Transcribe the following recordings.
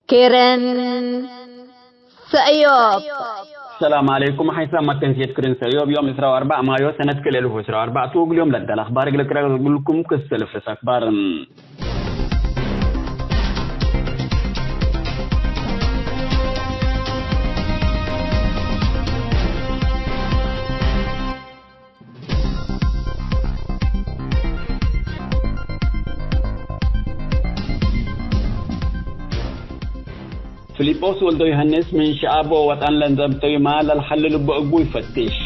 كيرن سأيوب. السلام عليكم. حيثما تنسيت كرين سيوب يوم 4 مايو سنة كل 2004 توق اليوم لدى الأخبار أقول لكم كسل في أخبار فيليبوس ولدو يهنس من شعبه وطن لنزمتو مال الحل لبو أبو يفتش.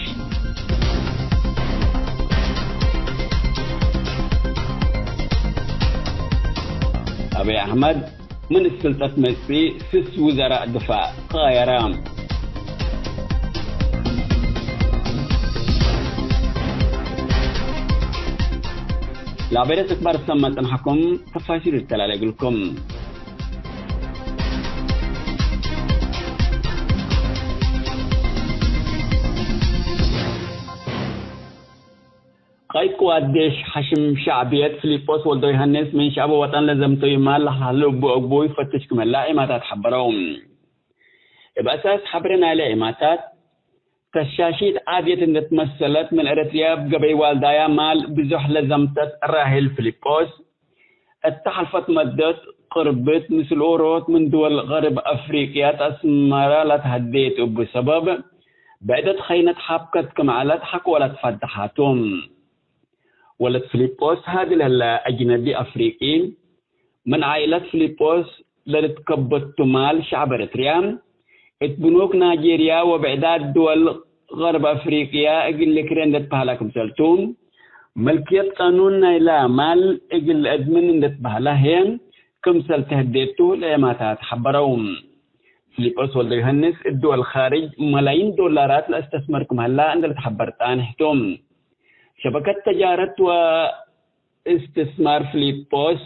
أبي أحمد من السلطة مصري سس وزراء دفاع قايرام. لعبيرة أكبر سمت أنحكم تفاصيل التلالي لكم. قايد قوادش حشم شعبية فيليبوس ولدو يهنس من شعبه وطن لزمتو يمال حلو بو يفتش كمان لا إماتات حبرهم. بأساس حبرنا على إماتات تشاشيت عادية تمثلت من إريتريا بقبي والدايا مال بزح لزمتت راهل فيليبوس اتحلفت مدت قربت مثل أوروت من دول غرب أفريقيا تسمرا لتهديت بسبب بعدت خينة حبكت كمعلت حق ولا تفتحاتهم. ولد فيليبوس هذه الأجنبي أفريقي من عائلة فيليبوس لتكبت مال شعب إريتريا اتبنوك نيجيريا وبعدات دول غرب أفريقيا اقل لكرين دتبهلكم سلتون ملكية قانون نايلا مال اقل أدمن دتبهلهين كم سلتهديتو لأماتات حبروم. فيليبوس ولد يهنس الدول الخارج ملايين دولارات لاستثمركم هلا عند تحبرتان هتوم. شبكة تجارة واستثمار فيليبوس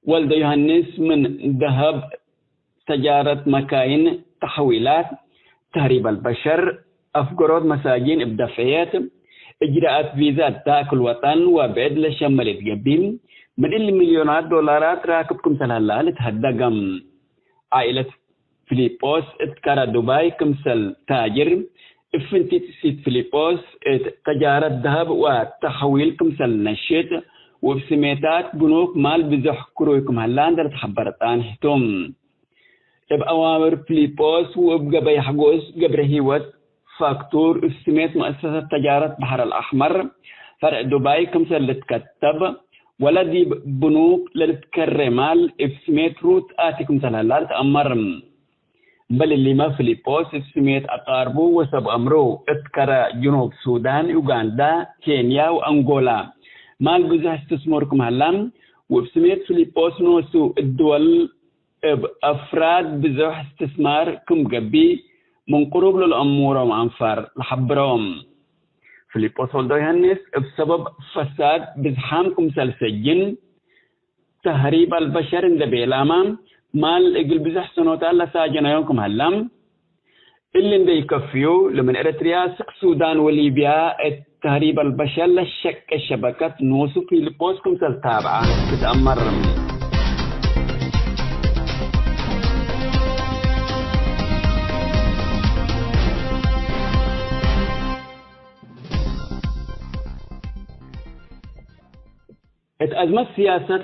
ولد يهنس من ذهب تجارة مكاين تحويلات تهريب البشر أفقرات مساجين بدفعيات إجراءات فيزات داخل الوطن وبعد لشمال الجبين من المليونات دولارات راكبكم سلالة لتهدقم. عائلة فيليبوس اتكرا دبي كمسل تاجر افنتي سيت فيليبوس تجارة ذهب وتحويل كمسل نشيط وبسميتات بنوك مال بزح كرويكم هلان در تحبرتان هتوم. بأوامر فيليبوس وبقبي حقوس قبر هيوت فاكتور اسميت مؤسسة تجارة بحر الأحمر فرع دبي كمسل لتكتب ولا دي بنوك لتكرمال اسميت روت آتي كمسل هلال تأمر بل اللي ما فيليبوس اسميت أقاربو وسب أمرو اتكرا جنوب السودان يوغندا كينيا وأنغولا مال بزح استثماركم هلام وبسميت فيليبوس نوسو الدول أفراد بزح استثمار كم قبي من قرب للأمور وعنفر لحبرهم. فيليبوس ولدو يهنس بسبب فساد بزحامكم سلسجن تهريب البشر عند بيلامام مال اقل بزح سنوتان لساجنا يومكم هلام اللي اندي يكفيو لمن إريتريا السودان وليبيا تهريب البشر لشك الشبكات نوسو فيليبوس كم سلتابعة تتأمر. أزمة سياسة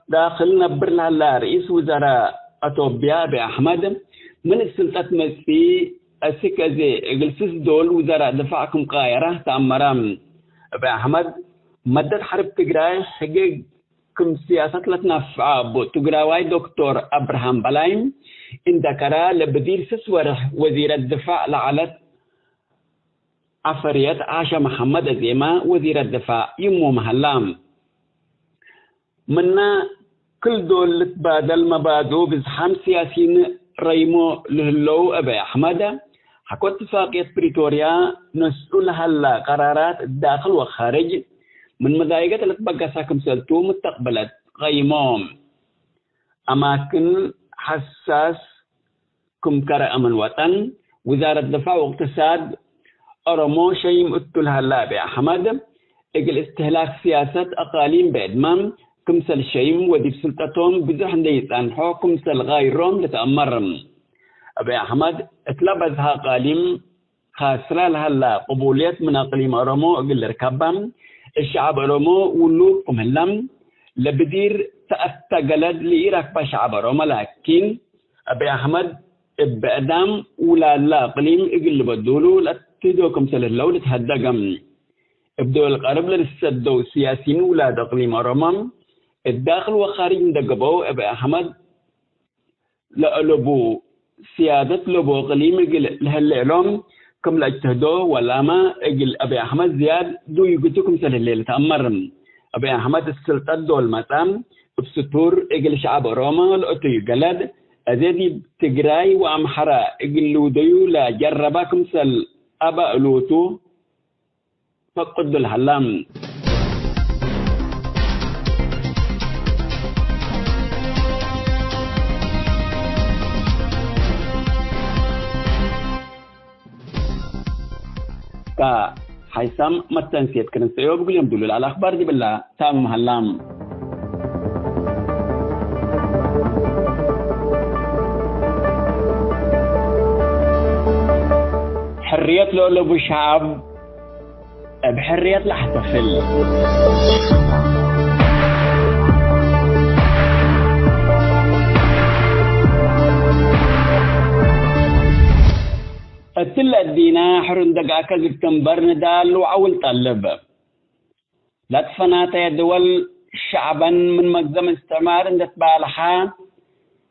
داخل نبر لها رئيس وزراء أثيوبيا أبي أحمد من السلطة مسي السكازي جلسس دول وزراء دفاعكم قايرة تأمرام. أبي أحمد مدد حرب تجراي حقيق كم سياسة لتنفع بو تجراوي دكتور أبراهام بلايم إن ذكر لبدير سسور وزير الدفاع لعلت عفريت عاشا محمد أزيما وزير الدفاع يمو محلام منا كل دول تبادل مبادئ بزحام سياسيين ريمو لهلو أبي أحمد حكو اتفاقية بريتوريا نسأل هلا قرارات داخل وخارج من مضايقات اللي تبقى ساكم سلتو مستقبلت قيموم أماكن حساس كم كرا أمن وطن وزارة الدفاع واقتصاد أرمو شيء مقتل هلا أبي أحمد اجل استهلاك سياسة أقاليم بعد مام كمسل الشيم ودي بسلطتهم بزح ديت عن حكم سل غايرهم لتأمرهم أبي أحمد اتلبزها قاليم خاسرة لها قبولية من أقليم أرمو أقل ركبهم الشعب أرمو ولو كمهلم لبدير تأستقلد لإيراك بشعب أرمو لكن أبي أحمد بأدام ولا لا أقليم أقل بدولو لتدوكم سل اللولة تهدقم ابدو القرب للسدو سياسيين ولاد أقليم أرمم الداخل وخارج دقبو أبي أحمد لألبو سيادة لبو أقليم لهالعلوم كم لاجتهدو ولاما اجل أبي أحمد زياد دو يقتكم سل الليلة تأمرم أبي أحمد السلطة دول مطام بسطور اجل شعب روما لأتو يقلد أزيدي تقراي وأمحرا اجل لوديو لا جرباكم سل أبا ألوتو فقد الحلام كا حيسام متنسيت كن سيو بقول يوم دلول على أخبار دي بالله تام محلام حرية لولو بشعب بحرية الاحتفال التل الدينا حرن دقاك زبتنبر ندال وعول طلب لا تفنات يدول شعبا من مقدم استعمار اندتبالحا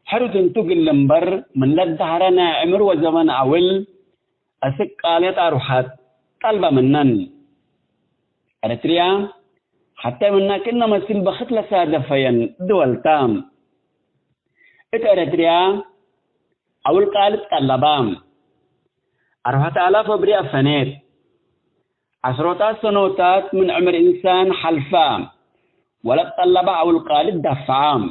حرو تنتوق اللمبر من لدهرنا عمر وزمن عول أسك قالت أروحات طلبة منن أريتريا حتى منا كنا مسيل بخت لسادفين دول تام أريتريا أول قالت طلبام 4000 بريء فنيت عشرات سنوات من عمر إنسان حلفام ولا طلبة أول قالت دفعام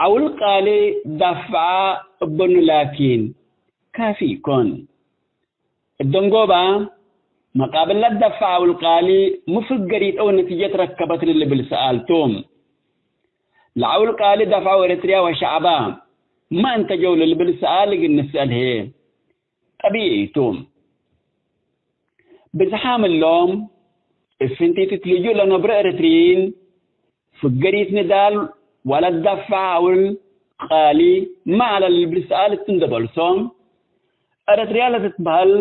أول قالت دفع ابن لكن كافي كون الدنقوبة مقابل لا الدفع والقالي مفقريت أو نتيجة ركبت للي بالسألتهم لعول قالي دفع وريتريا وشعبا ما انتجوا للي بالسأل نسأل هي طبيعيتهم بزحام اللوم الفنتي تتلجوا لنبرأ رترين فقريت ندال ولا الدفع والقالي ما على اللي بالسأل تندبلسهم أريتريا لا تتبهل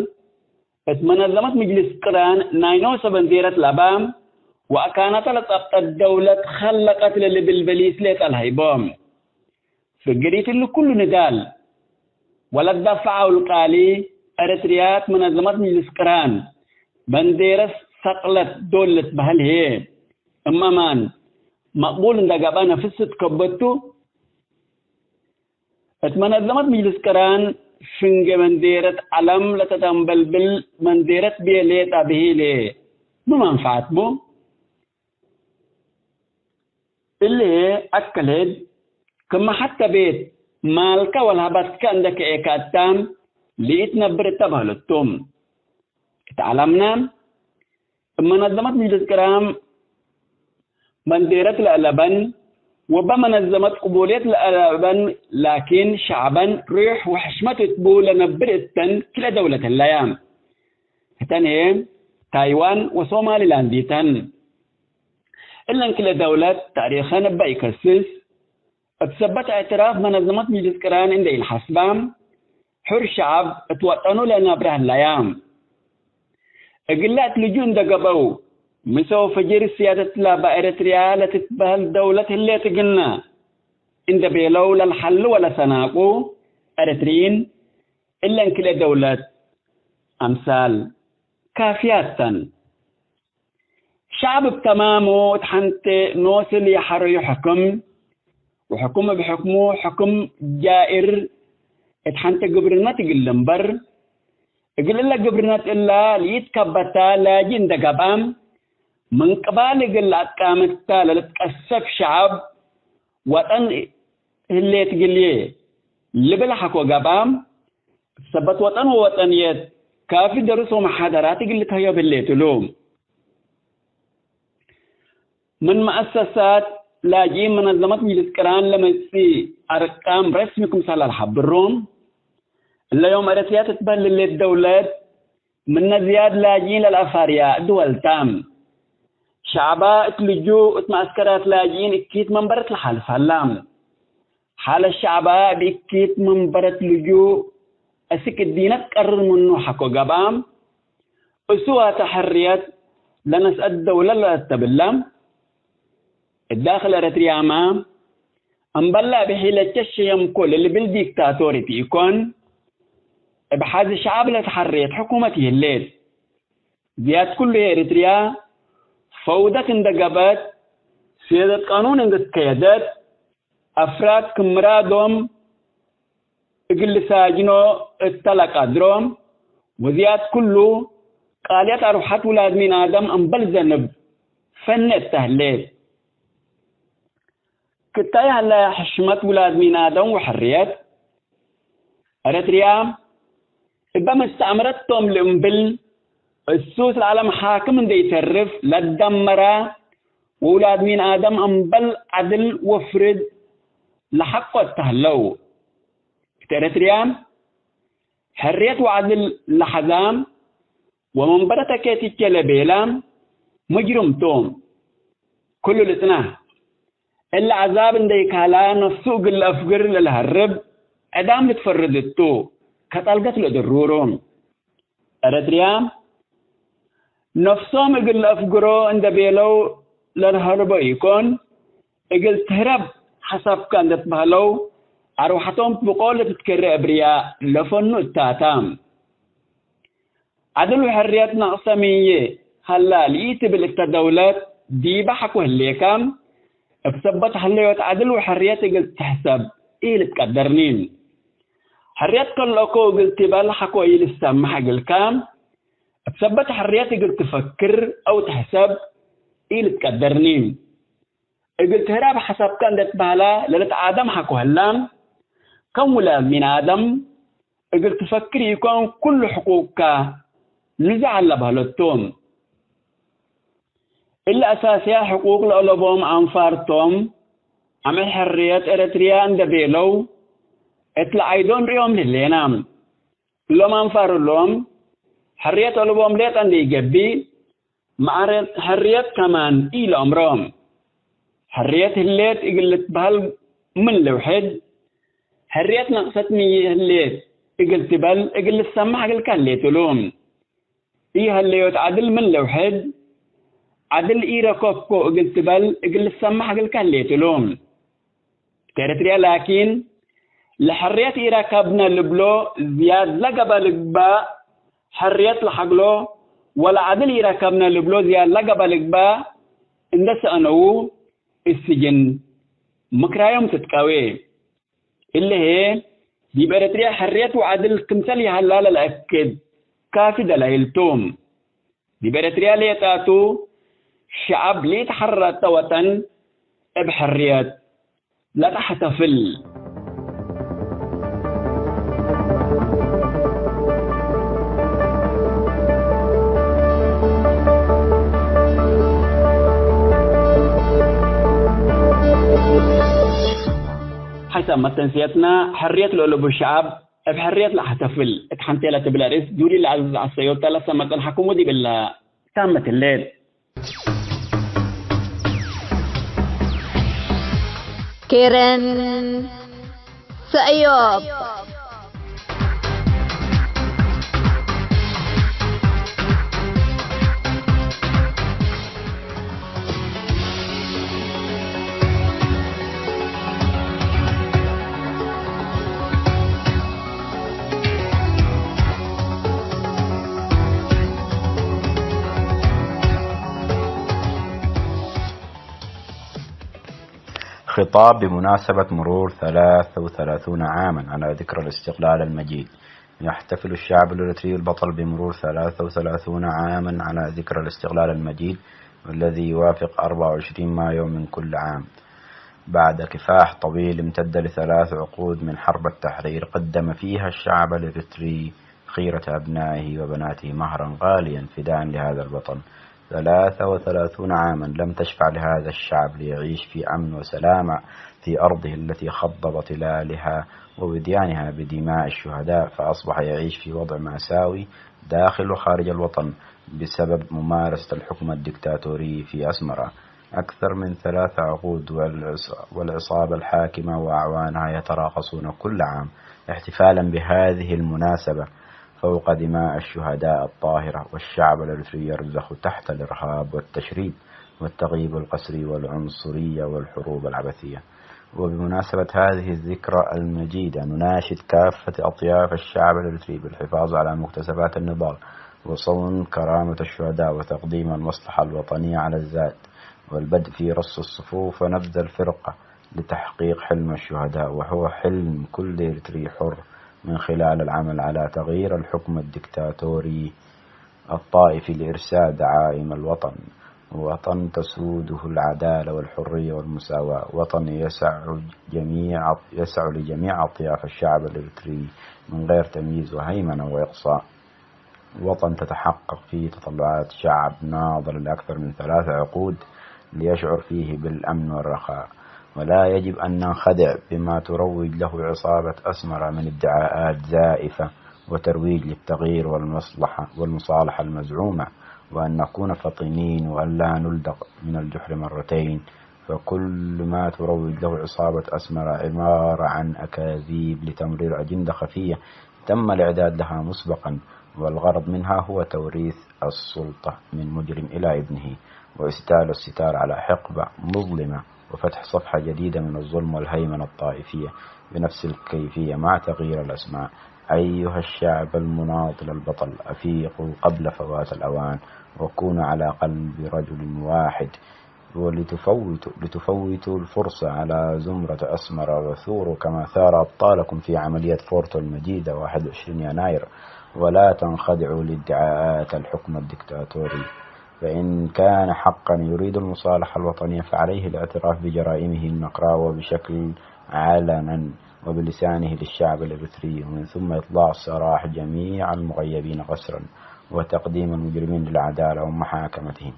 منظمة مجلس قران ناينو سبنزيرة لبام وأكانت لطبط الدولة خلقت للي بالبليس ليت الهيبام فقريت اللي كل ندال ولا الدفع والقالي أريتريات منظمة مجلس قران بنديرة سقلت دولة بهل هي أما من مقبول اندقابانا فسد كبتو منظمة مجلس قران شنج منديرة علم لتتنبلبل منديرة بيليت أبهيلي ما منفعت بو اللي أكلت كما حتى بيت مالك والهبتك عندك إيكاتام ليتنبر تبهلتهم تعلمنا منظمة مجلس كرام منديرة الألبن وبمنظمة قبولية الألبن لكن شعبا ريح وحشمة تبول نبرتن كلا دولة الأيام تاني تايوان وصومالي لانديتن إلا كلا دولة تاريخا نبا يكسس بثبت اعتراف منظمة مجلس كران عند الحسبام حر شعب اتوطنوا لنا بره الأيام اقلات لجون دقبو مسو فجر السيادة لابا إريتريا لتتبهل دولة اللي تقلنا إن بيلو للحل ولا سناقو إريتريين إلا إن كلا دولة أمثال كافيات شعب بتمامه تحنت نوصل يحر يحكم وحكم بحكمه حكم جائر تحنت قبرنات قلنبر يقول الله قبرنات إلا ليتكبتا لا جند قبام من قبال قل أتقامتا لتكسف شعب وطن اللي تقليه اللي بلحق وقبام ثبت وطن ووطنيات كافي درسوا محاضرات قلت هيا باللي تلوم من مؤسسات لاجئين منظمة مجلس كران لما يصير أرقام رسمكم سال الحبروم اللي يوم أرسيا تتبان للدولات من زياد لاجئين للأفارياء دول تام شعباء اتلجوا اتمعسكرات لاجئين اكيد منبرة الحال فالام حال الشعباء بإكيد منبرة لجوء أسك الدينة تقرر منه حكو قبام أسوها تحريات لنسأل الدولة لا تبلم الداخل أريتريا ما أنبلا بحيلة الشيم كل اللي بالديكتاتوري يكون بحاز الشعب لا تحريت حكومته الليل زياد كل أريتريا فوضى اندقبت سيادة قانون اندقيادات أفراد كمرادهم اقل ساجنو اتلق أدروم وزياد كله قاليات أروحات ولاد من آدم أنبل زنب فن التهليل كتايا لا حشمت ولاد من آدم وحريات أريتريا إبا مستعمرتهم لأنبل السوس العالم حاكم دي يترف للدمرة وولاد من آدم أنبل عدل وفرد لحق التهلو أريتريا حرية وعدل لحزام ومنبرة كيتي كالبيلام مجرم توم كل الاثنين إلا عذاب ديك على نفسه قل أفقر للهرب أدام لتفرد التو كتالقت لدرورهم أريتريا نفسهم قل أفقروا عند بيلو للهرب يكون قل تهرب حسب كان تتبهلو أروحتهم بقولة تتكرر أبرياء لفنو التاتام عدل وحريات نقصمية هلا لقيت بالدولات دي بحكوا هليكام بسبت هليوت عدل وحريات قلت تحسب إيه اللي تقدرنين حريات كل أكو قلت بالحكوا إيه اللي السمح قلكام بسبت حريات قلت تفكر أو تحسب إيه اللي تقدرنين قلت هراب حسب كان دتبالا للت آدم حكوا هلام كم ولاد من آدم قلت تفكر يكون كل حقوقك نزعل بهالتوم إلا أساسية حقوق الألبوم أنفارتهم عمل حرية أريتريا عند بيلو اطلع أيضون ريوم للينام لهم أنفار لهم حرية ألبوم ليت عند يجبي مع حرية كمان إلى أمرهم حرية الليت إقلت بهال من لوحد حرية نقصتني الليت إقلت بال إقلت سمح إقل كان ليت لهم إيه اللي يتعدل من لوحد عدل إيرا كوكو قلت بل قل السمح قل كان ليتلوم تريتريا لكن لحرية إيرا كابنا لبلو زياد لقبا لقبا حرية لحقلو ولا عدل إيرا كابنا لبلو زياد لقبا لقبا اندس أنو السجن مكرايوم تتكاوي اللي هي دي بريتريا حرية وعدل كمثالي هلال الأكد كافي دلائلتهم ببريتريا ليتاتو شعب ليتحرر وطن بحريات لا تحتفل حسب ما تنسيتنا حرية الألوب الشعب بحرية لا حتفل اتحنتي لا تبلارس دوري العزيز على السيوطة لا سمت الحكومة دي بالله تامة الليل كيرن سأيوب خطاب بمناسبة مرور 33 عاما على ذكرى الاستقلال المجيد. يحتفل الشعب الإريتري البطل بمرور 33 عاما على ذكرى الاستقلال المجيد، والذي يوافق 24 مايو من كل عام، بعد كفاح طويل امتد ل3 عقود من حرب التحرير قدم فيها الشعب الإريتري خيرة أبنائه وبناته مهرا غاليا فداء لهذا البطل. 33 عاما لم تشفع لهذا الشعب ليعيش في أمن وسلامة في أرضه التي خضب طلالها ووديانها بدماء الشهداء، فأصبح يعيش في وضع مأساوي داخل وخارج الوطن بسبب ممارسة الحكم الدكتاتوري في أسمرة. أكثر من 3 عقود والعصابة الحاكمة وأعوانها يتراقصون كل عام احتفالا بهذه المناسبة فوق دماء الشهداء الطاهرة، والشعب الإريتري يرزخ تحت الإرهاب والتشريد والتغييب القسري والعنصرية والحروب العبثية. وبمناسبة هذه الذكرى المجيدة نناشد كافة أطياف الشعب الإريتري بالحفاظ على مكتسبات النضال وصون كرامة الشهداء وتقديم المصلحة الوطنية على الزاد، والبدء في رص الصفوف ونبذ الفرقة لتحقيق حلم الشهداء، وهو حلم كل إريتري حر، من خلال العمل على تغيير الحكم الدكتاتوري الطائفي لإرساء دعائم الوطن. وطن تسوده العدالة والحرية والمساواة، وطن يسع لجميع أطياف الشعب الإريتري من غير تمييز وهيمنة وإقصاء، وطن تتحقق فيه تطلعات شعب ناضل لأكثر من 3 عقود ليشعر فيه بالأمن والرخاء. ولا يجب أن ننخدع بما تروج له عصابة أسمرة من ادعاءات زائفة وترويج للتغيير والمصالحة المزعومة، وأن نكون فطنين وأن لا نلدغ من الجحر مرتين، فكل ما تروج له عصابة أسمرة عبارة عن أكاذيب لتمرير أجندة خفية تم الإعداد لها مسبقا، والغرض منها هو توريث السلطة من مجرم إلى ابنه، وإسدال الستار على حقبة مظلمة، وفتح صفحة جديدة من الظلم والهيمنة الطائفية بنفس الكيفية مع تغيير الأسماء. أيها الشعب المناضل البطل، أفيقوا قبل فوات الأوان، وكونوا على قلب رجل واحد، لتفوتوا الفرصة على زمرة أسمرة وثوروا كما ثار أبطالكم في عملية فورتو المجيدة 21 يناير، ولا تنخدعوا لادعاءات الحكم الدكتاتوري. فإن كان حقا يريد المصالحة الوطنية فعليه الاعتراف بجرائمه النقراء وبشكل علنا وبلسانه للشعب الإريتري، ومن ثم إطلاع سراح جميع المغيبين قسرا، وتقديم المجرمين للعدالة ومحاكمتهم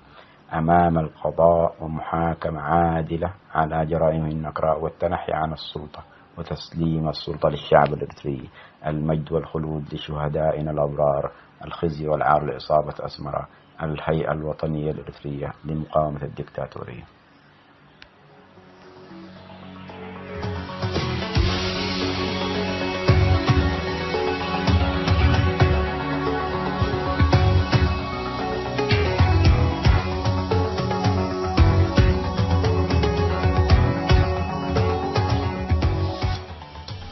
أمام القضاء، ومحاكمة عادلة على جرائمه النقراء، والتنحي عن السلطة وتسليم السلطة للشعب الإريتري. المجد والخلود لشهدائنا الأبرار، الخزي والعار لإصابة أسمرة، الهيئة الوطنية الإريترية لمقاومة الدكتاتورية.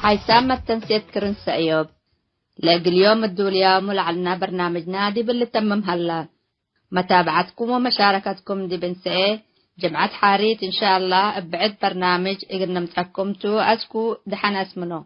هيثم التنسيق كرنس أيوب لاقي اليوم الدولية ملعلنا برنامج نادي باللي تمم هلا. متابعتكم ومشاركتكم دي بنسئة جمعة حاريت إن شاء الله بعد برنامج إقرنا متحكمتو أسكو دحنا اسمنو.